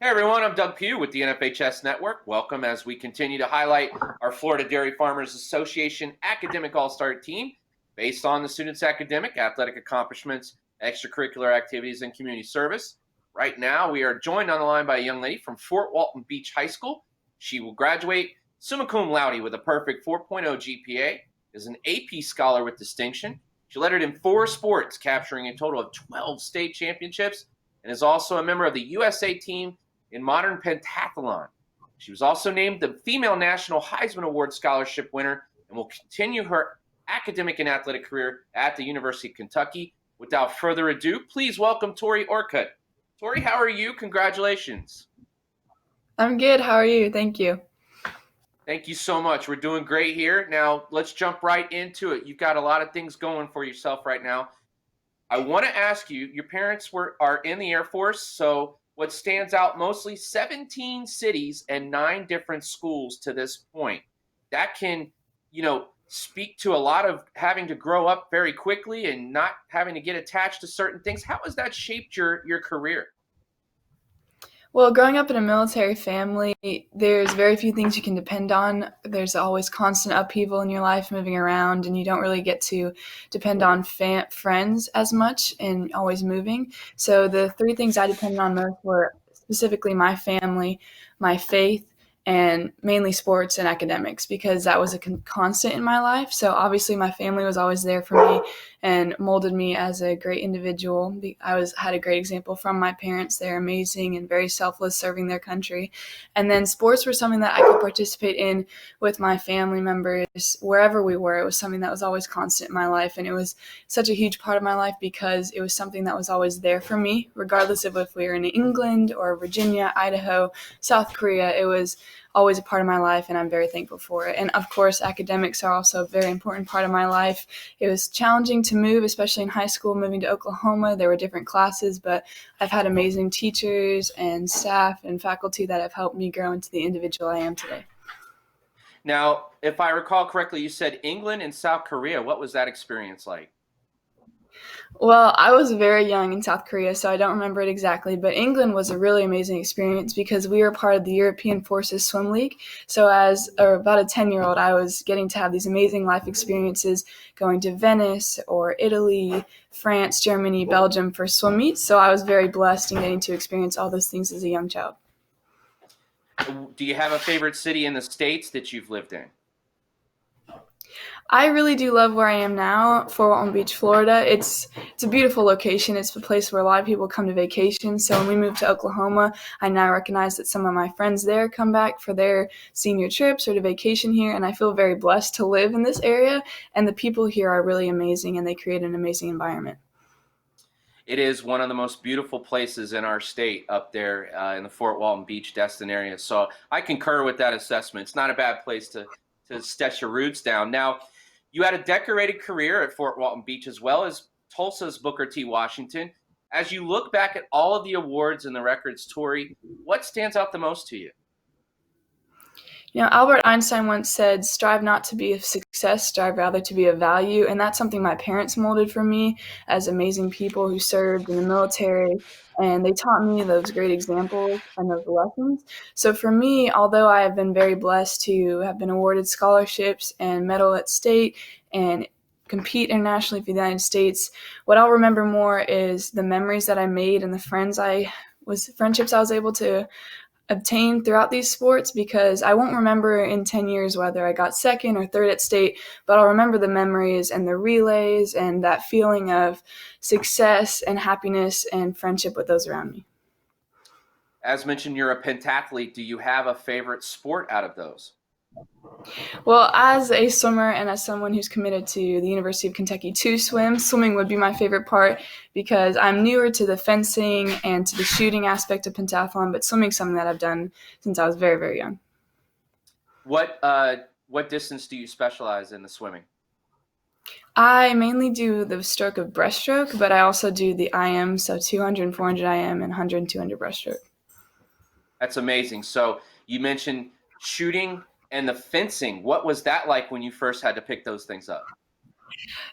Hey everyone, I'm Doug Pugh with the NFHS Network. Welcome as we continue to highlight our Florida Dairy Farmers Association Academic All-Star Team based on the students' academic, athletic accomplishments, extracurricular activities, and community service. Right now, we are joined on the line by a young lady from Fort Walton Beach High School. She will graduate summa cum laude with a perfect 4.0 GPA, is an AP scholar with distinction. She lettered in 4 sports, capturing a total of 12 state championships, and is also a member of the USA team in modern pentathlon. She was also named the Female National Heisman Award Scholarship winner and will continue her academic and athletic career at the University of Kentucky. Without further ado, please welcome Tori Orcutt. Tori, how are you? Congratulations. I'm good. How are you? Thank you. Thank you so much. We're doing great here. Now, let's jump right into it. You've got a lot of things going for yourself right now. I want to ask you, your parents are in the Air Force, so what stands out mostly 17 cities and 9 different schools to this point. That can, speak to a lot of having to grow up very quickly and not having to get attached to certain things. How has that shaped your career? Well, growing up in a military family, there's very few things you can depend on. There's always constant upheaval in your life, moving around, and you don't really get to depend on friends as much and always moving. So the 3 things I depended on most were specifically my family, my faith, and mainly sports and academics because that was a constant in my life. So obviously my family was always there for me and molded me as a great individual. Had a great example from my parents. They're amazing and very selfless, serving their country. And then sports were something that I could participate in with my family members wherever we were. It was something that was always constant in my life, and it was such a huge part of my life because it was something that was always there for me, regardless of if we were in England or Virginia, Idaho, South Korea. It was always a part of my life, and I'm very thankful for it. And of course, academics are also a very important part of my life. It was challenging to move, especially in high school, moving to Oklahoma. There were different classes, but I've had amazing teachers and staff and faculty that have helped me grow into the individual I am today. Now, if I recall correctly, you said England and South Korea. What was that experience like? Well, I was very young in South Korea, so I don't remember it exactly, but England was a really amazing experience because we were part of the European Forces Swim League. So about a 10-year-old, I was getting to have these amazing life experiences going to Venice or Italy, France, Germany, Belgium for swim meets. So I was very blessed in getting to experience all those things as a young child. Do you have a favorite city in the States that you've lived in? I really do love where I am now, Fort Walton Beach, Florida. It's a beautiful location. It's a place where a lot of people come to vacation. So when we moved to Oklahoma, I now recognize that some of my friends there come back for their senior trips or to vacation here, and I feel very blessed to live in this area. And the people here are really amazing, and they create an amazing environment. It is one of the most beautiful places in our state up there in the Fort Walton Beach, Destin area. So I concur with that assessment. It's not a bad place to set your roots down. Now, you had a decorated career at Fort Walton Beach as well as Tulsa's Booker T. Washington. As you look back at all of the awards and the records, Tori, what stands out the most to you? Albert Einstein once said, strive not to be a success, strive rather to be a value. And that's something my parents molded for me as amazing people who served in the military. And they taught me those great examples and those lessons. So for me, although I have been very blessed to have been awarded scholarships and medal at state and compete internationally for the United States, what I'll remember more is the memories that I made and the friendships I was able to obtain throughout these sports, because I won't remember in 10 years whether I got second or third at state, but I'll remember the memories and the relays and that feeling of success and happiness and friendship with those around me. As mentioned, you're a pentathlete. Do you have a favorite sport out of those? Well, as a swimmer and as someone who's committed to the University of Kentucky to swim, swimming would be my favorite part because I'm newer to the fencing and to the shooting aspect of pentathlon, but swimming's something that I've done since I was very, very young. What distance do you specialize in the swimming? I mainly do the stroke of breaststroke, but I also do the IM, so 200 and 400 IM and 100 and 200 breaststroke. That's amazing. So you mentioned shooting and the fencing. What was that like when you first had to pick those things up?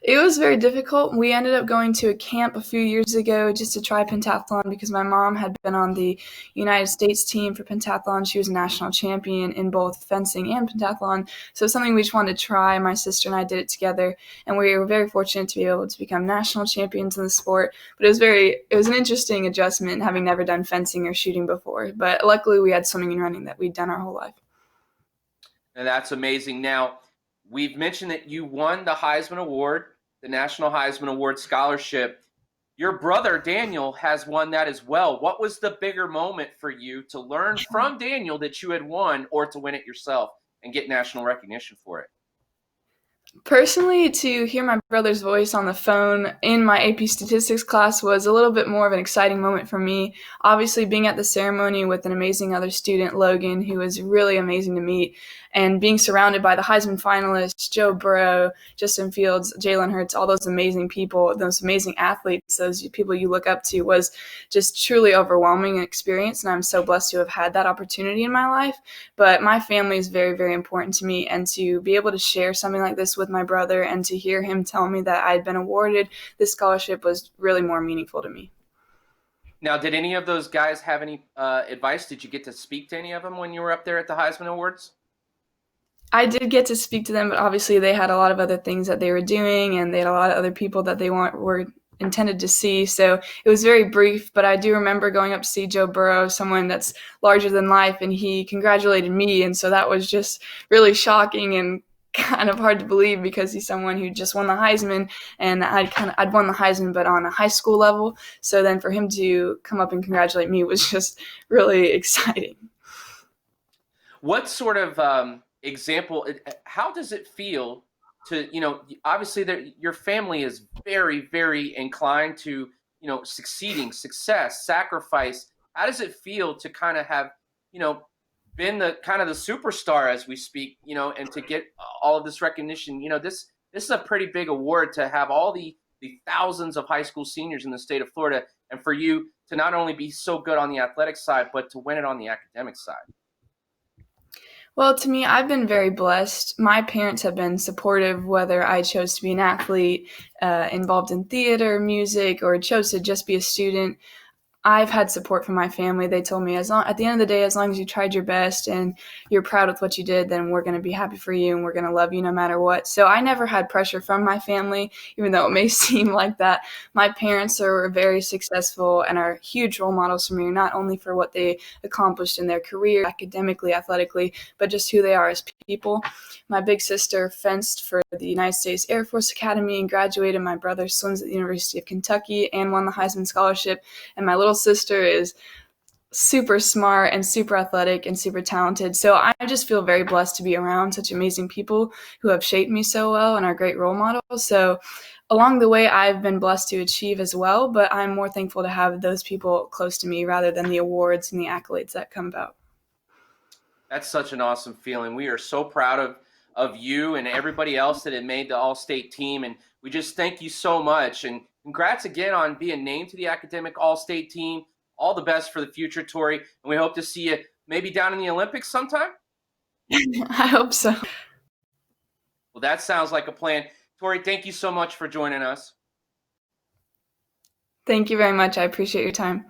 It was very difficult. We ended up going to a camp a few years ago just to try pentathlon because my mom had been on the United States team for pentathlon. She was a national champion in both fencing and pentathlon. So it's something we just wanted to try. My sister and I did it together, and we were very fortunate to be able to become national champions in the sport. But it was an interesting adjustment having never done fencing or shooting before. But luckily we had swimming and running that we'd done our whole life. And that's amazing. Now, we've mentioned that you won the Heisman Award, the National Heisman Award Scholarship. Your brother, Daniel, has won that as well. What was the bigger moment for you to learn from Daniel that you had won or to win it yourself and get national recognition for it? Personally, to hear my brother's voice on the phone in my AP statistics class was a little bit more of an exciting moment for me. Obviously, being at the ceremony with an amazing other student, Logan, who was really amazing to meet, and being surrounded by the Heisman finalists, Joe Burrow, Justin Fields, Jalen Hurts, all those amazing people, those amazing athletes, those people you look up to, was just truly overwhelming experience. And I'm so blessed to have had that opportunity in my life. But my family is very, very important to me, and to be able to share something like this with my brother and to hear him tell me that I had been awarded this scholarship was really more meaningful to me. Now, did any of those guys have any advice? Did you get to speak to any of them when you were up there at the Heisman Awards? I did get to speak to them, but obviously they had a lot of other things that they were doing, and they had a lot of other people that they were intended to see. So it was very brief, but I do remember going up to see Joe Burrow, someone that's larger than life, and he congratulated me. And so that was just really shocking and kind of hard to believe because he's someone who just won the Heisman, and I'd won the Heisman, but on a high school level. So then for him to come up and congratulate me was just really exciting. What sort of example, how does it feel to, obviously your family is very, very inclined to, succeeding, success, sacrifice. How does it feel to kind of have, you know, been the kind of the superstar as we speak, and to get all of this recognition? This is a pretty big award to have all the thousands of high school seniors in the state of Florida, and for you to not only be so good on the athletic side, but to win it on the academic side. Well, to me, I've been very blessed. My parents have been supportive, whether I chose to be an athlete, involved in theater, music, or chose to just be a student. I've had support from my family. They told me at the end of the day, as long as you tried your best and you're proud with what you did, then we're going to be happy for you and we're going to love you no matter what. So I never had pressure from my family, even though it may seem like that. My parents are very successful and are huge role models for me, not only for what they accomplished in their career, academically, athletically, but just who they are as people. My big sister fenced for the United States Air Force Academy and graduated. My brother swims at the University of Kentucky and won the Heisman Scholarship. And my little sister is super smart and super athletic and super talented. So I just feel very blessed to be around such amazing people who have shaped me so well and are great role models. So along the way, I've been blessed to achieve as well, but I'm more thankful to have those people close to me rather than the awards and the accolades that come about. That's such an awesome feeling. We are so proud of you and everybody else that had made the All-State team, and we just thank you so much. And congrats again on being named to the academic All-State team. All the best for the future, Tori, and we hope to see you maybe down in the Olympics sometime. I hope so. Well, that sounds like a plan. Tori, thank you so much for joining us. Thank you very much. I appreciate your time.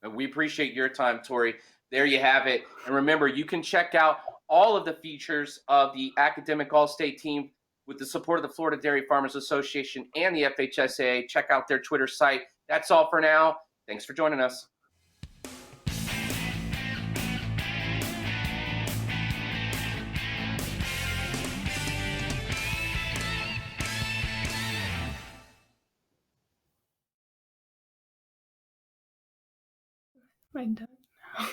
And we appreciate your time, Tori. There you have it. And remember, you can check out all of the features of the academic All-State team with the support of the Florida Dairy Farmers Association and the FHSAA. Check out their Twitter site. That's all for now. Thanks for joining us. Am I done now?